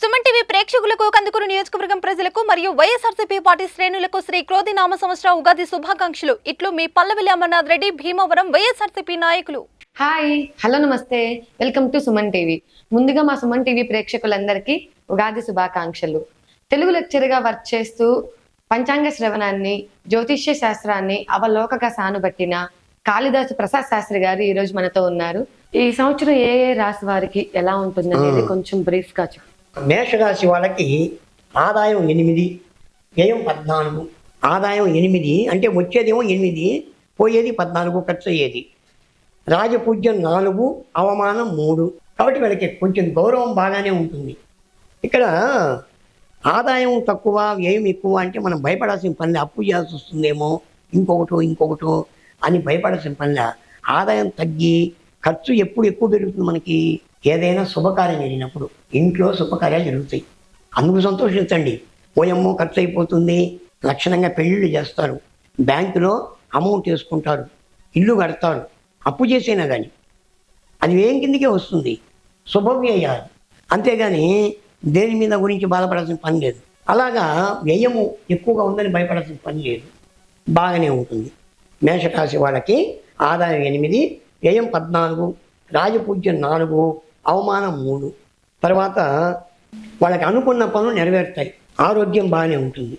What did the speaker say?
Suman TV ప్రేక్షకులకు కందుకూరు నియోజకవర్గం ప్రజలకు మరియు వైఎస్ఆర్సీపీ పార్టీ శ్రేణులకు శ్రీ క్రోధి నామ సంవత్సర ఉగాది శుభాకాంక్షలు. ఇట్లు మీ పల్లవిల్లి అమర్నాథ్ రెడ్డి, భీమవరం, వైఎస్ఆర్సీపీ నాయకులు. హాయ్, హలో, నమస్తే, వెల్కమ్ టు సుమన్ టీవీ. ముందుగా మా సుమన్ టీవీ ప్రేక్షకులందరికీ ఉగాది శుభాకాంక్షలు. తెలుగు లెక్చర్గా వర్క్ చేస్తూ పంచాంగ శ్రవణాన్ని, జ్యోతిష్య శాస్త్రాన్ని అవలోకగా సానుబట్టిన కాళిదాసు ప్రసాద్ శాస్త్రి గారు ఈ రోజు మనతో ఉన్నారు. ఈ సంవత్సరం ఏ రాశి వారికి ఎలా ఉంటుందనేది కొంచెం బ్రీఫ్ గా చెప్పండి. మేషరాశి వాళ్ళకి ఆదాయం 8, వ్యయం 14. ఆదాయం 8 అంటే వచ్చేదేమో 8, పోయేది 14, ఖర్చు అయ్యేది. రాజపూజ్యం 4, అవమానం 3. కాబట్టి వీళ్ళకి కొంచెం గౌరవం బాగానే ఉంటుంది. ఇక్కడ ఆదాయం తక్కువ, వ్యయం ఎక్కువ అంటే మనం భయపడాల్సిన పనిలే. అప్పు చేయాల్సి వస్తుందేమో, ఇంకొకటో అని భయపడాల్సిన పనిలే. ఆదాయం తగ్గి ఖర్చు ఎప్పుడు ఎక్కువ పెరుగుతుంది మనకి. ఏదైనా శుభకార్యం జరిగినప్పుడు ఇంట్లో శుభకార్యాలు జరుగుతాయి, అందుకు సంతోషించండి. ఓయమ్మో ఖర్చు అయిపోతుంది, లక్షణంగా పెళ్ళిళ్ళు చేస్తారు, బ్యాంకులో అమౌంట్ వేసుకుంటారు, ఇల్లు కడతారు, అప్పు చేసైనా కానీ అది వ్యయం కిందకే వస్తుంది, శుభవ్యయాలు. అంతేగాని దేని మీద గురించి బాధపడాల్సిన పని లేదు. అలాగా వ్యయము ఎక్కువగా ఉందని భయపడాల్సిన పని లేదు, బాగానే ఉంటుంది. మేషరాశి వాళ్ళకి ఆదాయం 8, వ్యయం 14, రాజపూజ్యం 4, అవమానం 3. తర్వాత వాళ్ళకి అనుకున్న పనులు నెరవేరుతాయి, ఆరోగ్యం బాగానే ఉంటుంది.